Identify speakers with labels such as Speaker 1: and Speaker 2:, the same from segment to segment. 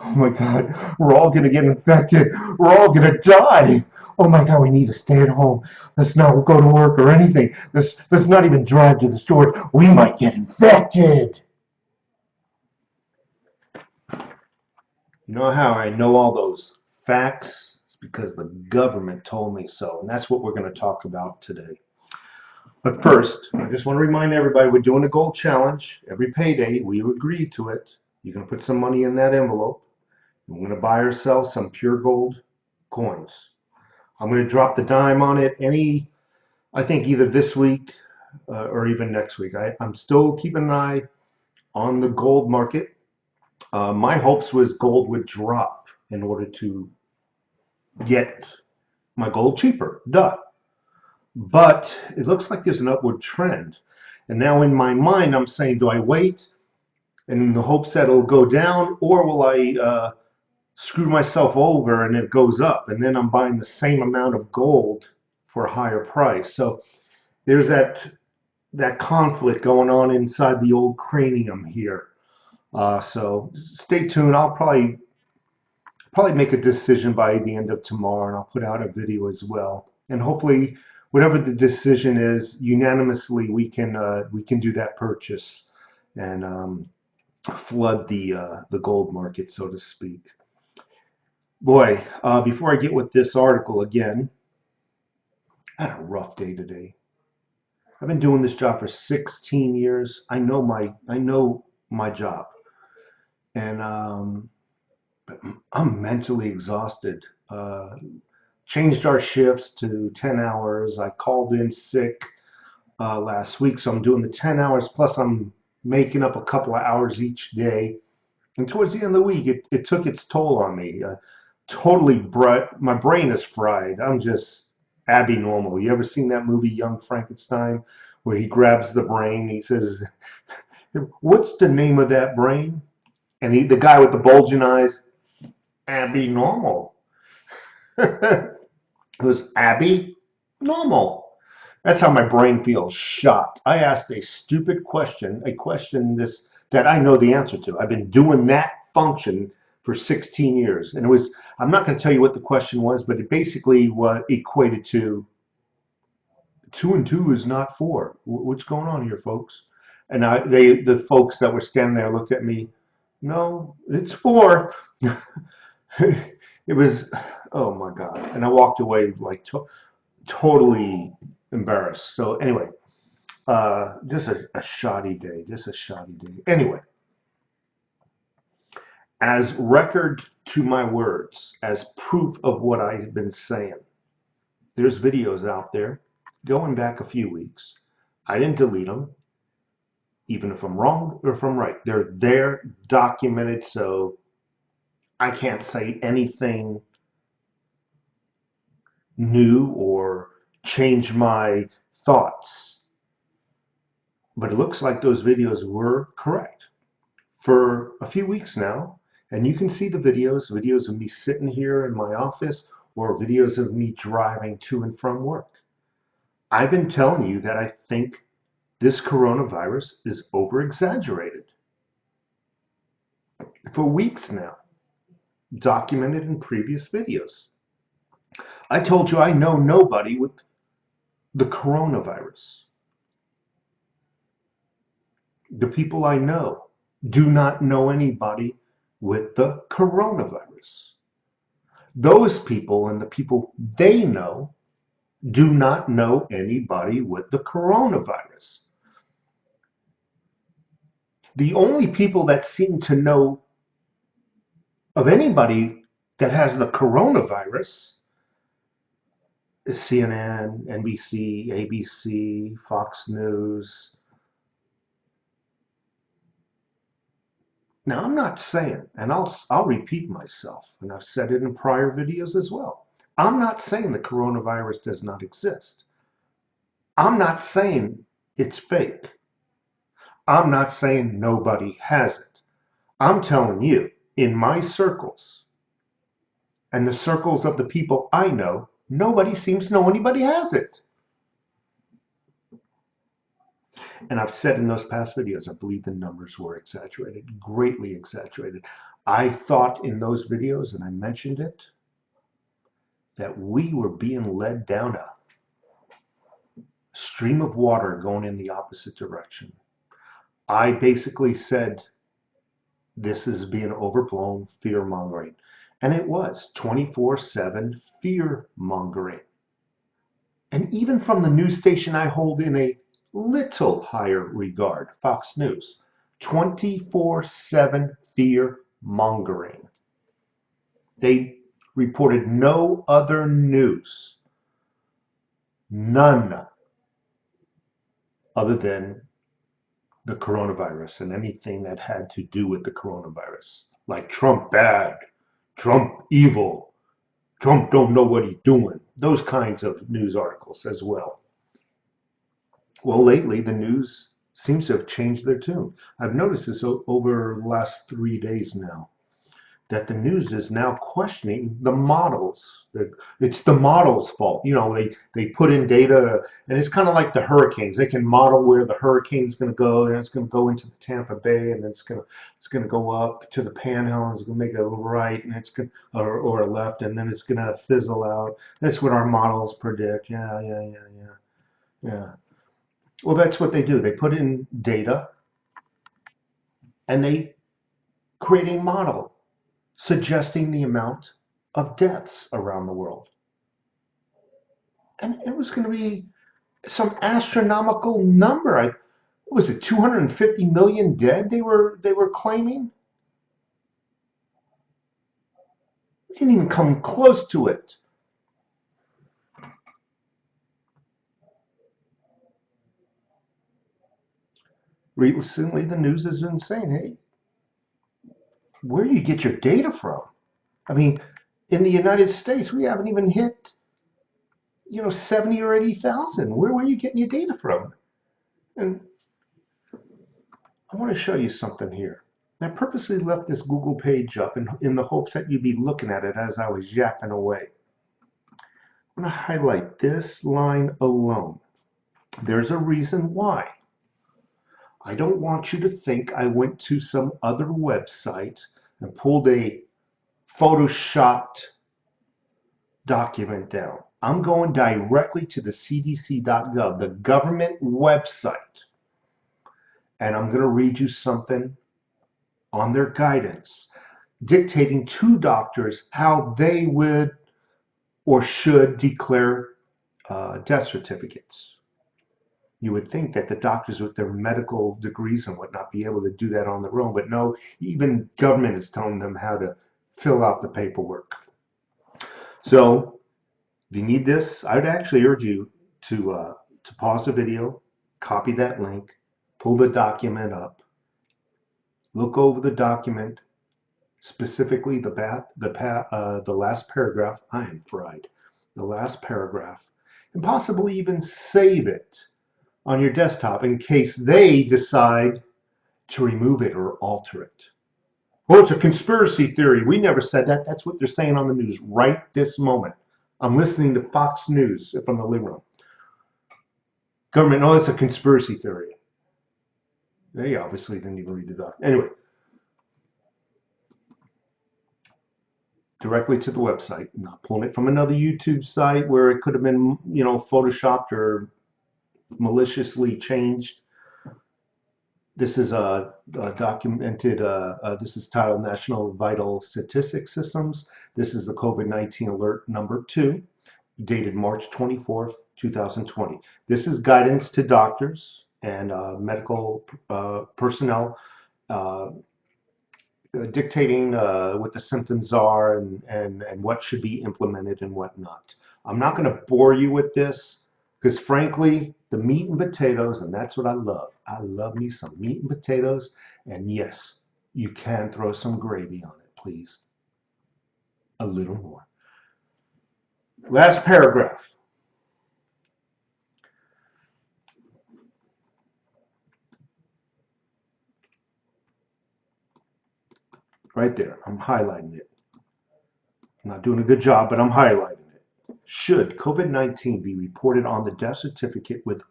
Speaker 1: Oh my God, we're all gonna get infected. We're all gonna die. Oh my God, we need to stay at home. Let's not go to work or anything. Let's not even drive to the stores. We might get infected. You know how I know all those facts? It's because the government told me so, and that's what we're going to talk about today. But first, I just want to remind everybody we're doing a gold challenge. Every payday, we agreed to it. You're going to put some money in that envelope. We're going to buy ourselves some pure gold coins. I'm going to drop the dime on it I think either this week or even next week. I'm still keeping an eye on the gold market. My hopes was gold would drop in order to get my gold cheaper. Duh. But it looks like there's an upward trend. And now in my mind, I'm saying, do I wait in the hopes that it'll go down, or will I screw myself over and it goes up? And then I'm buying the same amount of gold for a higher price. So there's that conflict going on inside the old cranium here. So stay tuned. I'll probably make a decision by the end of tomorrow, and I'll put out a video as well. And hopefully, whatever the decision is, unanimously we can do that purchase and flood the gold market, so to speak. Boy, before I get with this article again, I had a rough day today. I've been doing this job for 16 years. I know my job, and I'm mentally exhausted. Changed our shifts to 10 hours. I called in sick last week, so I'm doing the 10 hours plus I'm making up a couple of hours each day. And towards the end of the week, it took its toll on me. My brain is fried. I'm just Abby normal. You ever seen that movie Young Frankenstein where he grabs the brain? He says, "What's the name of that brain?" And the guy with the bulging eyes, Abby normal. It was Abby normal. That's how my brain feels shot. I asked a stupid question, a question this that I know the answer to. I've been doing that function for 16 years. And I'm not going to tell you what the question was, but it basically was equated to two and two is not four. What's going on here, folks? And the folks that were standing there looked at me. No, it's four. It was, oh my God. And I walked away like totally embarrassed. So anyway, just a shoddy day, just a shoddy day. Anyway, as record to my words, as proof of what I've been saying, there's videos out there going back a few weeks. I didn't delete them, even if I'm wrong or if I'm right. They're there, documented, so I can't say anything new or change my thoughts. But it looks like those videos were correct for a few weeks now. And you can see the videos of me sitting here in my office or videos of me driving to and from work. I've been telling you that I think this coronavirus is over exaggerated for weeks now, documented in previous videos. I told you I know nobody with the coronavirus. The people I know do not know anybody with the coronavirus. Those people and the people they know do not know anybody with the coronavirus. The only people that seem to know of anybody that has the coronavirus is CNN, NBC, ABC, Fox News. Now, I'm not saying, and I'll repeat myself, and I've said it in prior videos as well. I'm not saying the coronavirus does not exist. I'm not saying it's fake. I'm not saying nobody has it. I'm telling you, in my circles and the circles of the people I know, nobody seems to know anybody has it. And I've said in those past videos, I believe the numbers were exaggerated, greatly exaggerated. I thought in those videos, and I mentioned it, that we were being led down a stream of water going in the opposite direction. I basically said this is being overblown fear mongering. And it was 24/7 fear mongering. And even from the news station I hold in a little higher regard, Fox News, 24/7 fear mongering. They reported no other news, none other than the coronavirus and anything that had to do with the coronavirus. Like Trump bad, Trump evil, Trump don't know what he's doing. Those kinds of news articles as well. Well, lately the news seems to have changed their tune. I've noticed this over the last 3 days now, that the news is now questioning the models. It's the models' fault. You know, they put in data, and it's kind of like the hurricanes. They can model where the hurricane's going to go, and it's going to go into the Tampa Bay, and then it's going to go up to the Panhandle, and it's going to make a right, and it's going or a left, and then it's going to fizzle out. That's what our models predict. Yeah. Well, that's what they do. They put in data, and they create a model suggesting the amount of deaths around the world. And it was going to be some astronomical number. What was it, 250 million dead they were claiming? We didn't even come close to it. Recently, the news has been saying, hey, where do you get your data from? I mean, in the United States, we haven't even hit 70 or 80,000. Where are you getting your data from? And I want to show you something here. I purposely left this Google page up in the hopes that you'd be looking at it as I was yapping away. I'm going to highlight this line alone. There's a reason why. I don't want you to think I went to some other website and pulled a photoshopped document down. I'm going directly to the cdc.gov, the government website, and I'm going to read you something on their guidance dictating to doctors how they would or should declare death certificates. You would think that the doctors with their medical degrees and whatnot be able to do that on their own, but no, even government is telling them how to fill out the paperwork. So if you need this, I would actually urge you to pause the video, copy that link, pull the document up, look over the document, specifically the last paragraph. I am fried. The last paragraph, and possibly even save it on your desktop in case they decide to remove it or alter it. Oh, it's a conspiracy theory. We never said that. That's what they're saying on the news right this moment. I'm listening to Fox News from the living room. Government, no, it's a conspiracy theory. They obviously didn't even read the document. Anyway, directly to the website, not pulling it from another YouTube site where it could have been, photoshopped or maliciously changed. This is documented, this is titled National Vital Statistics Systems. This is the COVID-19 alert number 2, dated March 24th, 2020. This is guidance to doctors and medical personnel dictating what the symptoms are and what should be implemented and what not. I'm not going to bore you with this because frankly, the meat and potatoes, and that's what I love. I love me some meat and potatoes, and yes, you can throw some gravy on it, please. A little more. Last paragraph. Right there, I'm highlighting it. I'm not doing a good job, but I'm highlighting it. Should COVID-19 be reported on the death certificate with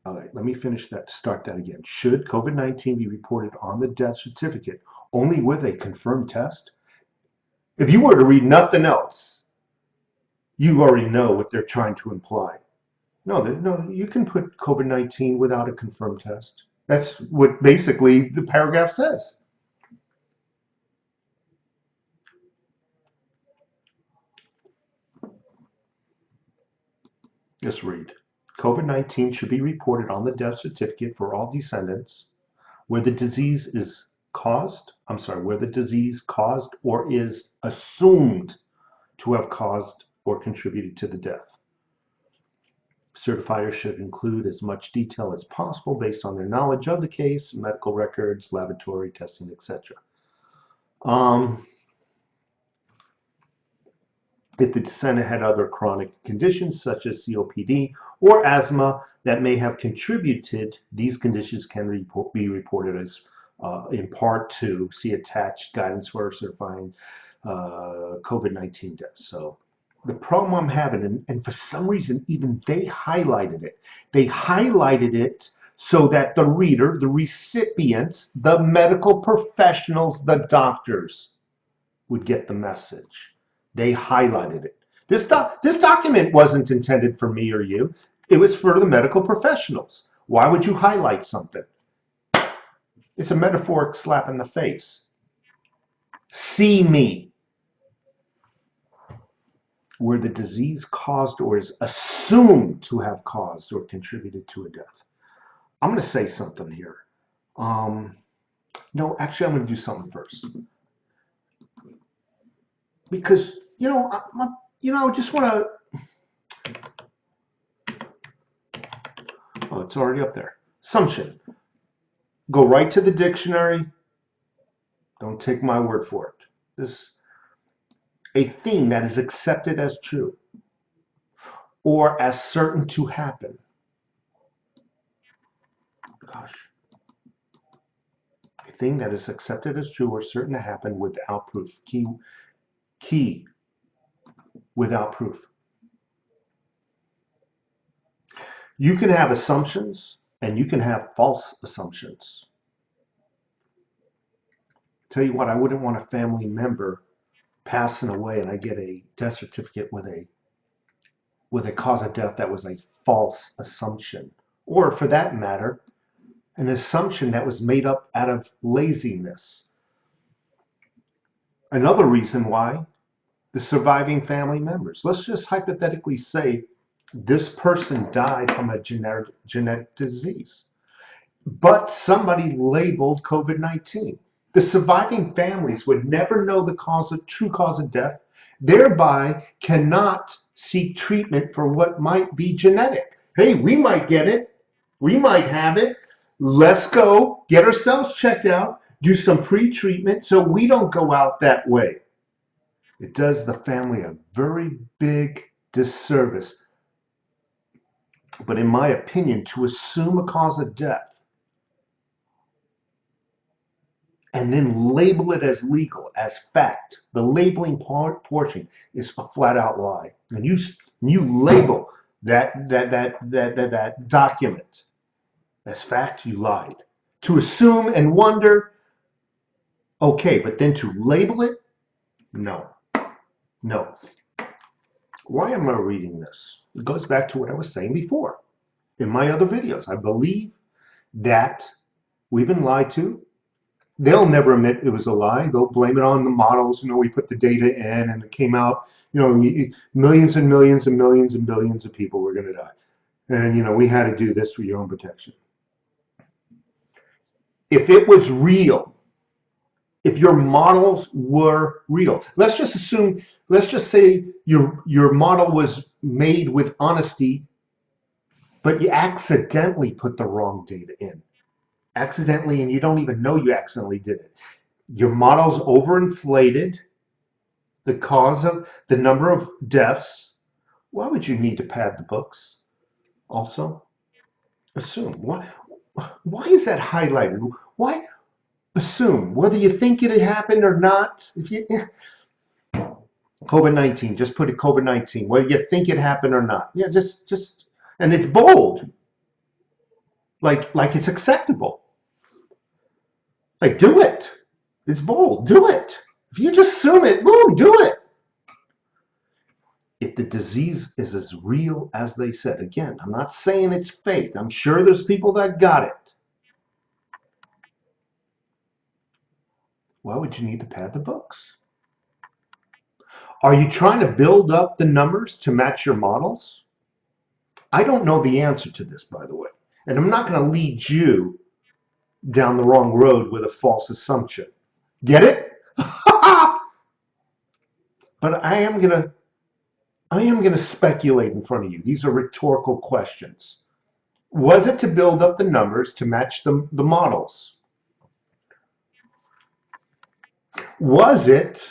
Speaker 1: All right, let me finish that, start that again. Should COVID-19 be reported on the death certificate only with a confirmed test? If you were to read nothing else, you already know what they're trying to imply. No, you can put COVID-19 without a confirmed test. That's what basically the paragraph says. Just read. COVID-19 should be reported on the death certificate for all descendants where the disease is where the disease caused or is assumed to have caused or contributed to the death. Certifiers should include as much detail as possible based on their knowledge of the case, medical records, laboratory testing, etc. If the descendant had other chronic conditions such as COPD or asthma that may have contributed, these conditions can be reported as in Part 2. See attached guidance for certifying COVID-19 deaths. So the problem I'm having, and for some reason even they highlighted it. They highlighted it so that the reader, the recipients, the medical professionals, the doctors would get the message. They highlighted it. This document wasn't intended for me or you. It was for the medical professionals. Why would you highlight something? It's a metaphoric slap in the face. See me. Where the disease caused or is assumed to have caused or contributed to a death. I'm going to say something here. No, actually, I'm going to do something first. Because, I just want to. Oh, it's already up there. Assumption. Go right to the dictionary. Don't take my word for it. This a thing that is accepted as true or as certain to happen. Gosh. A thing that is accepted as true or certain to happen without proof. Key. Without proof. You can have assumptions and you can have false assumptions. Tell you what, I wouldn't want a family member passing away and I get a death certificate with a cause of death that was a false assumption, or for that matter, an assumption that was made up out of laziness. Another reason why, the surviving family members. Let's just hypothetically say this person died from a genetic disease, but somebody labeled COVID-19. The surviving families would never know the true cause of death, thereby cannot seek treatment for what might be genetic. Hey, we might get it. We might have it. Let's go get ourselves checked out, do some pre-treatment so we don't go out that way. It does the family a very big disservice. But in my opinion, to assume a cause of death and then label it as legal, as fact, the labeling portion is a flat out lie. And you label that document as fact, you lied. To assume and wonder, okay, but then to label it, no. Why am I reading this? It goes back to what I was saying before in my other videos. I believe that we've been lied to. They'll never admit it was a lie. They'll blame it on the models. We put the data in and it came out, millions and millions and millions and billions of people were going to die. And, we had to do this for your own protection. If it was real, if your models were real, let's just say your model was made with honesty, but you accidentally put the wrong data in. Accidentally, and you don't even know you accidentally did it. Your model's overinflated the cause of the number of deaths. Why would you need to pad the books? Also, assume. Why is that highlighted? Why assume? Whether you think it happened or not. If you COVID-19, just put it COVID-19. Whether you think it happened or not. Yeah, just and it's bold. like it's acceptable. Like, do it. It's bold. Do it. If you just assume it, boom, do it. If the disease is as real as they said, again, I'm not saying it's fake. I'm sure there's people that got it. Why would you need to pad the books? Are you trying to build up the numbers to match your models? I don't know the answer to this, by the way. And I'm not going to lead you down the wrong road with a false assumption. Get it? But I am going to speculate in front of you. These are rhetorical questions. Was it to build up the numbers to match the models? Was it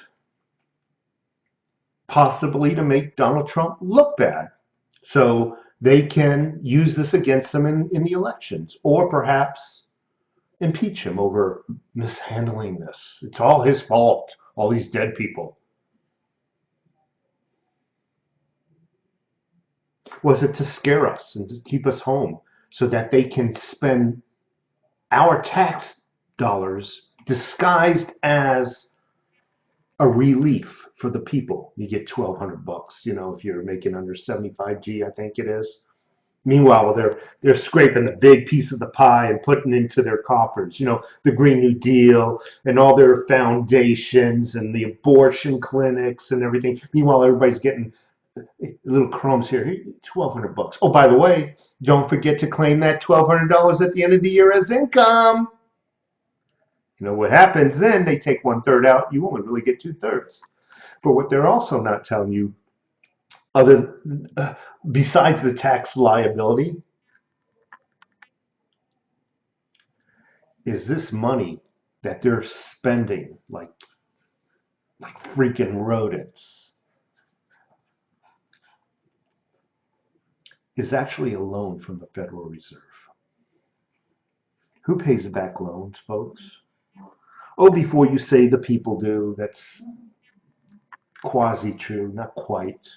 Speaker 1: possibly to make Donald Trump look bad so they can use this against him in the elections? Or perhaps impeach him over mishandling this? It's all his fault, all these dead people. Was it to scare us and to keep us home so that they can spend our tax dollars disguised as a relief for the people? You get $1,200, if you're making under 75G, I think it is. Meanwhile, they're scraping the big piece of the pie and putting into their coffers, the Green New Deal and all their foundations and the abortion clinics and everything. Meanwhile, everybody's getting little crumbs here. $1,200. Oh, by the way, don't forget to claim that $1,200 at the end of the year as income. You know what happens then? They take 1/3 out. You only really get 2/3. But what they're also not telling you, other besides the tax liability, is this money that they're spending like freaking rodents is actually a loan from the Federal Reserve. Who pays back loans, folks? Oh, before you say the people do, that's quasi-true, not quite.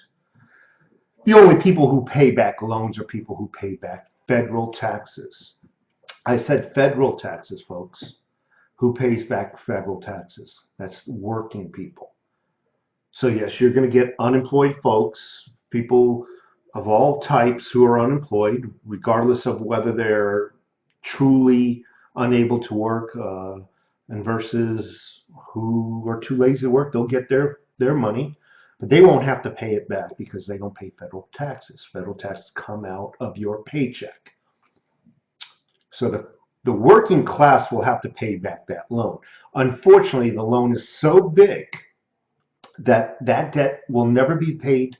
Speaker 1: The only people who pay back loans are people who pay back federal taxes. I said federal taxes, folks. Who pays back federal taxes? That's working people. So yes, you're going to get unemployed folks, people of all types who are unemployed, regardless of whether they're truly unable to work, and versus who are too lazy to work. They'll get their money, but they won't have to pay it back because they don't pay federal taxes. Federal taxes come out of your paycheck. So the working class will have to pay back that loan. Unfortunately, the loan is so big that debt will never be paid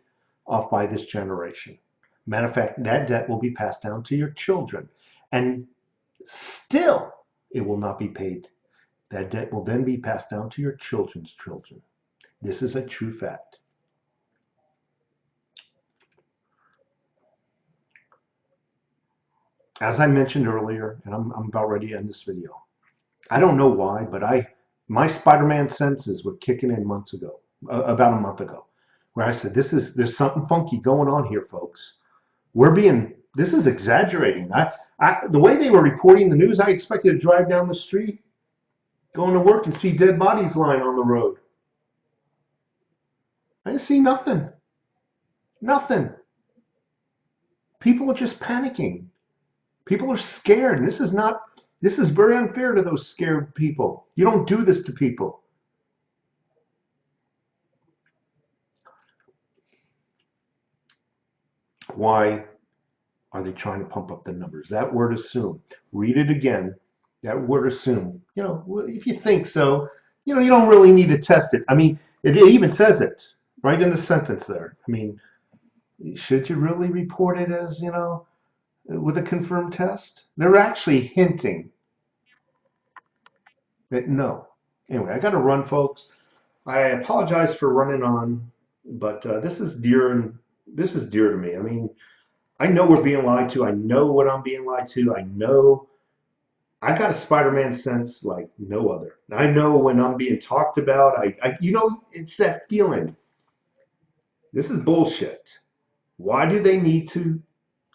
Speaker 1: off by this generation. Matter of fact, that debt will be passed down to your children, and still it will not be paid. That debt will then be passed down to your children's children. This is a true fact. As I mentioned earlier, and I'm about ready to end this video, I don't know why, but my Spider-Man senses were kicking in months ago, about a month ago, where I said, there's something funky going on here, folks. This is exaggerating. The way they were reporting the news, I expected to drive down the street, going to work and see dead bodies lying on the road. I didn't see nothing. Nothing. People are just panicking. People are scared. This is very unfair to those scared people. You don't do this to people. Why are they trying to pump up the numbers? That word assume. Read it again. That word assume. If you think so, you don't really need to test it. I mean, it even says it right in the sentence there. I mean, should you really report it as, with a confirmed test? They're actually hinting that no. Anyway, I got to run, folks. I apologize for running on, but this is dear to me. I mean, I know we're being lied to. I know what I'm being lied to. I know I got a Spider-Man sense like no other. I know when I'm being talked about. It's that feeling. This is bullshit. Why do they need to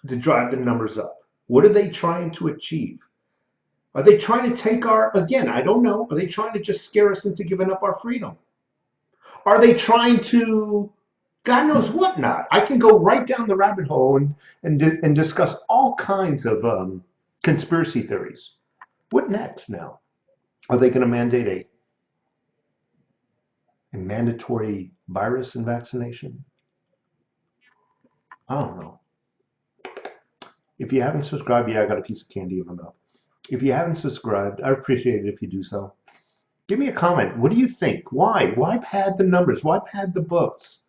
Speaker 1: drive the numbers up? What are they trying to achieve? Are they trying to take our, again, I don't know, are they trying to just scare us into giving up our freedom? Are they trying to, God knows what not? I can go right down the rabbit hole and discuss all kinds of conspiracy theories. What next now? Are they going to mandate a mandatory virus and vaccination? I don't know. If you haven't subscribed, yeah, I got a piece of candy in my mouth. If you haven't subscribed, I'd appreciate it if you do so. Give me a comment. What do you think? Why? Why pad the numbers? Why pad the books?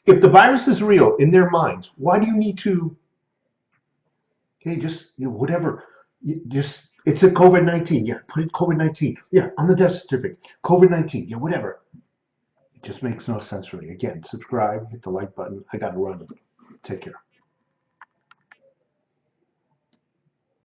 Speaker 1: If the virus is real in their minds, why do you need to, hey, just, whatever, just, it's a COVID-19. Yeah, put it COVID-19. Yeah, on the death certificate. COVID-19. Yeah, whatever. It just makes no sense for me. Again, subscribe, hit the like button. I got to run. Take care.